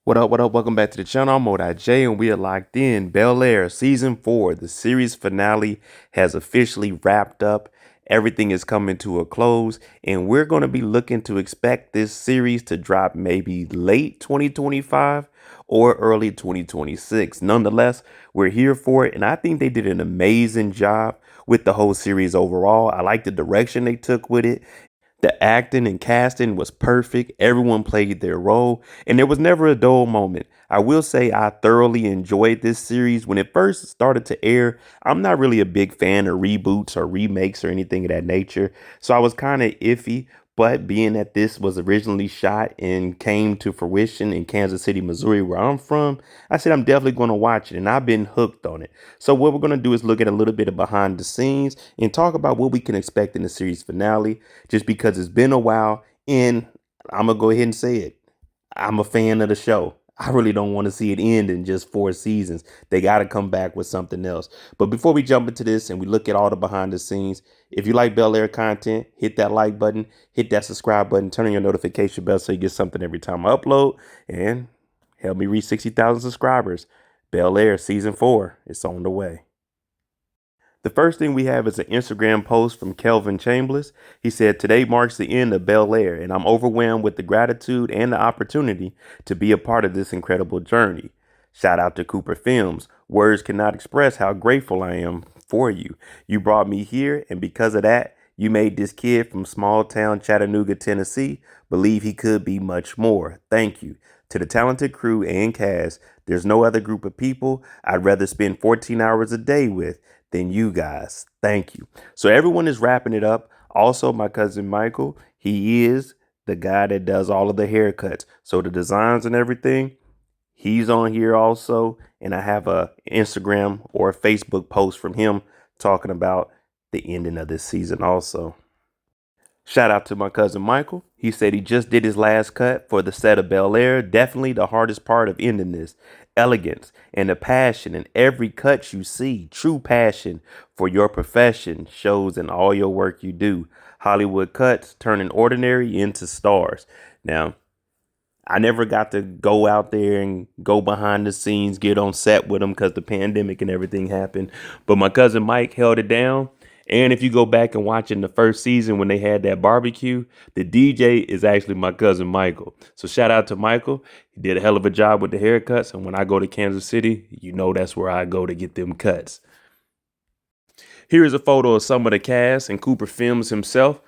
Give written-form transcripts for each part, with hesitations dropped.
What up, what up? Welcome back to the channel. I'm J, and we are locked in. Bel-Air Season 4, the series finale has officially wrapped up. Everything is coming to a close, and we're going to be looking to expect this series to drop maybe late 2025 or early 2026. Nonetheless, we're here for it, and I think they did an amazing job with the whole series overall. I like the direction they took with it. The acting and casting was perfect. Everyone played their role, and there was never a dull moment. I will say I thoroughly enjoyed this series. When it first started to air, I'm not really a big fan of reboots or remakes or anything of that nature, so I was kind of iffy. But being that this was originally shot and came to fruition in Kansas City, Missouri, where I'm from, I said I'm definitely going to watch it, and I've been hooked on it. So what we're going to do is look at a little bit of behind the scenes and talk about what we can expect in the series finale, just because it's been a while. And I'm going to go ahead and say it. I'm a fan of the show. I really don't want to see it end in just 4 seasons. They got to come back with something else. But before we jump into this and we look at all the behind the scenes, if you like Bel Air content, hit that like button, hit that subscribe button, turn on your notification bell so you get something every time I upload, and help me reach 60,000 subscribers. Bel Air Season 4 is on the way. The first thing we have is an Instagram post from Kelvin Chambers. He said, "Today marks the end of Bel-Air, and I'm overwhelmed with the gratitude and the opportunity to be a part of this incredible journey. Shout out to Cooper Films. Words cannot express how grateful I am for you. You brought me here, and because of that, you made this kid from small town Chattanooga, Tennessee, believe he could be much more. Thank you. To the talented crew and cast, there's no other group of people I'd rather spend 14 hours a day with than you guys. Thank you." So everyone is wrapping it up. Also, my cousin Michael, he is the guy that does all of the haircuts. So the designs and everything, he's on here also. And I have a Instagram or a Facebook post from him talking about the ending of this season also. Shout out to my cousin Michael. He said he just did his last cut for the set of Bel-Air. Definitely the hardest part of ending this. Elegance and the passion in every cut you see. True passion for your profession shows in all your work you do. Hollywood cuts turning ordinary into stars. Now, I never got to go out there and go behind the scenes, get on set with them because the pandemic and everything happened. But my cousin Mike held it down. And if you go back and watch in the first season when they had that barbecue, the DJ is actually my cousin Michael. So shout out to Michael. He did a hell of a job with the haircuts. And when I go to Kansas City, you know that's where I go to get them cuts. Here is a photo of some of the cast and Cooper Films himself.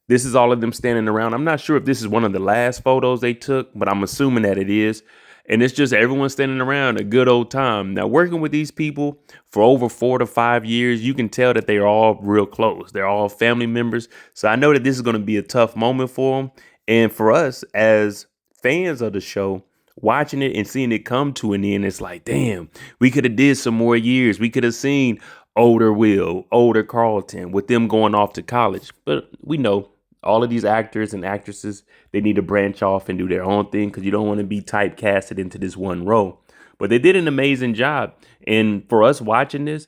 This is all of them standing around. I'm not sure if this is one of the last photos they took, but I'm assuming that it is. And it's just everyone standing around, a good old time. Now, working with these people for over 4 to 5 years, you can tell that they're all real close. They're all family members. So I know that this is going to be a tough moment for them. And for us as fans of the show, watching it and seeing it come to an end, it's like, damn, we could have did some more years. We could have seen older Will, older Carlton with them going off to college. But we know all of these actors and actresses, they need to branch off and do their own thing because you don't want to be typecasted into this one role. But they did an amazing job. And for us watching this,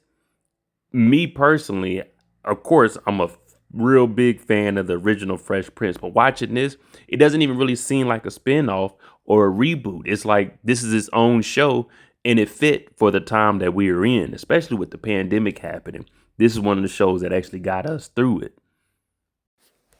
me personally, of course, I'm a real big fan of the original Fresh Prince. But watching this, it doesn't even really seem like a spinoff or a reboot. It's like this is its own show and it fit for the time that we are in, especially with the pandemic happening. This is one of the shows that actually got us through it.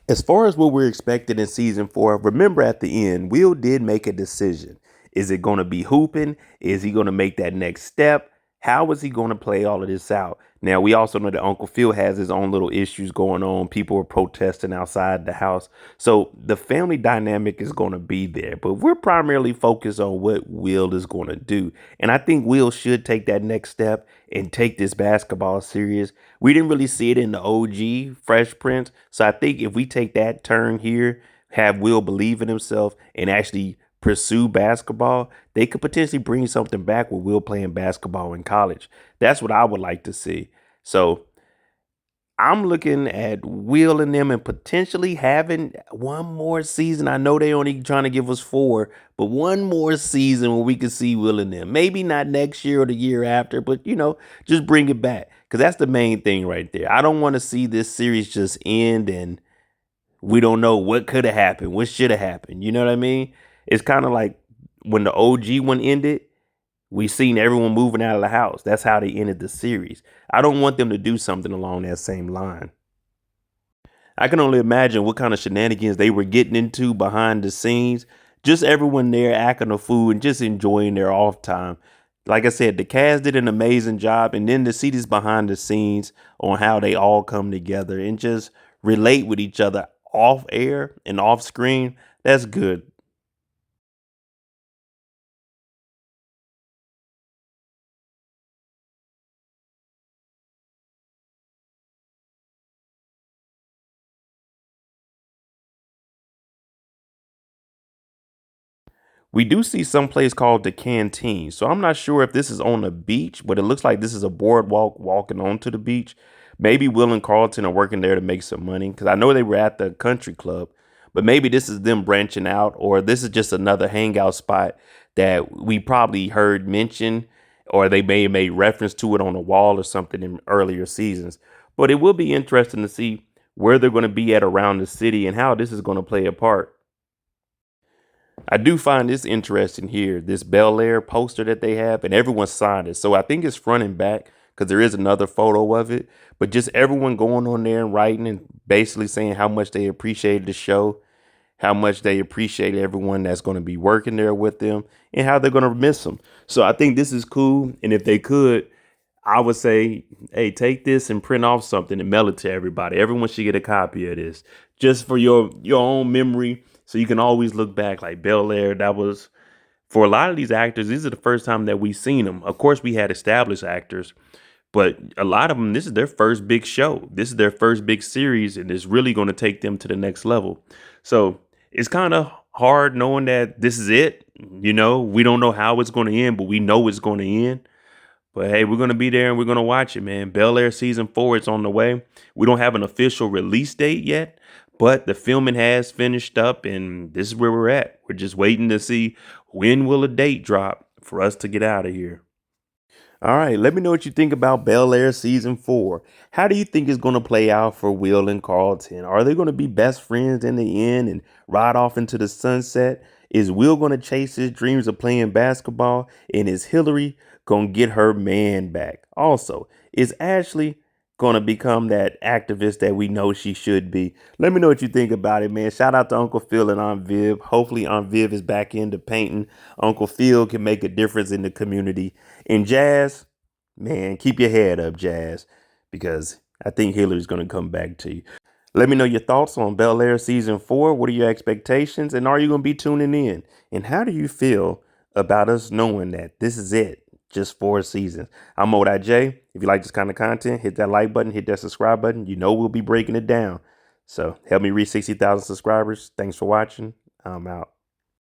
As far as what we're expecting in season 4, remember at the end, Will did make a decision. Is it going to be hooping? Is he going to make that next step? How is he going to play all of this out? Now, we also know that Uncle Phil has his own little issues going on. People are protesting outside the house. So the family dynamic is going to be there. But we're primarily focused on what Will is going to do. And I think Will should take that next step and take this basketball serious. We didn't really see it in the OG Fresh Prince. So I think if we take that turn here, have Will believe in himself and actually pursue basketball, they could potentially bring something back with Will playing basketball in college. That's what I would like to see. So I'm looking at Will and them and potentially having one more season. I know they only trying to give us 4, but one more season where we can see Will and them. Maybe not next year or the year after, but just bring it back. Because that's the main thing right there. I don't want to see this series just end and we don't know what could have happened, what should have happened. You know what I mean? It's kind of like when the OG one ended, we seen everyone moving out of the house. That's how they ended the series. I don't want them to do something along that same line. I can only imagine what kind of shenanigans they were getting into behind the scenes. Just everyone there acting a fool and just enjoying their off time. Like I said, the cast did an amazing job, and then to see this behind the scenes on how they all come together and just relate with each other off air and off screen, that's good. We do see some place called the Canteen. So I'm not sure if this is on the beach, but it looks like this is a boardwalk walking onto the beach. Maybe Will and Carlton are working there to make some money because I know they were at the country club, but maybe this is them branching out, or this is just another hangout spot that we probably heard mentioned, or they may have made reference to it on a wall or something in earlier seasons. But it will be interesting to see where they're going to be at around the city and how this is going to play a part. I do find this interesting here, this Bel-Air poster that they have, and everyone signed it. So I think it's front and back because there is another photo of it. But just everyone going on there and writing and basically saying how much they appreciated the show, how much they appreciate everyone that's going to be working there with them, and how they're going to miss them. So I think this is cool. And if they could, I would say, hey, take this and print off something and mail it to everybody. Everyone should get a copy of this just for your own memory. So you can always look back like Bel Air. That was for a lot of these actors. This is the first time that we've seen them. Of course, we had established actors, but a lot of them, this is their first big show. This is their first big series, and it's really going to take them to the next level. So it's kind of hard knowing that this is it. You know, we don't know how it's going to end, but we know it's going to end. But hey, we're gonna be there and we're gonna watch it, man. Bel-Air season 4 is on the way. We don't have an official release date yet, but the filming has finished up, and this is where we're at. We're just waiting to see when will a date drop for us to get out of here. All right, let me know what you think about Bel-Air season 4. How do you think it's going to play out for Will and Carlton? Are they going to be best friends in the end and ride off into the sunset? Is Will going to chase his dreams of playing basketball? And is Hillary going to get her man back? Also, is Ashley going to become that activist that we know she should be? Let me know what you think about it, man. Shout out to Uncle Phil and Aunt Viv. Hopefully, Aunt Viv is back into painting. Uncle Phil can make a difference in the community. And Jazz, man, keep your head up, Jazz, because I think Hillary's going to come back to you. Let me know your thoughts on Bel-Air season 4. What are your expectations? And are you going to be tuning in? And how do you feel about us knowing that this is it? Just 4 seasons. I'm J. If you like this kind of content, hit that like button, hit that subscribe button. You know we'll be breaking it down. So help me reach 60,000 subscribers. Thanks for watching. I'm out.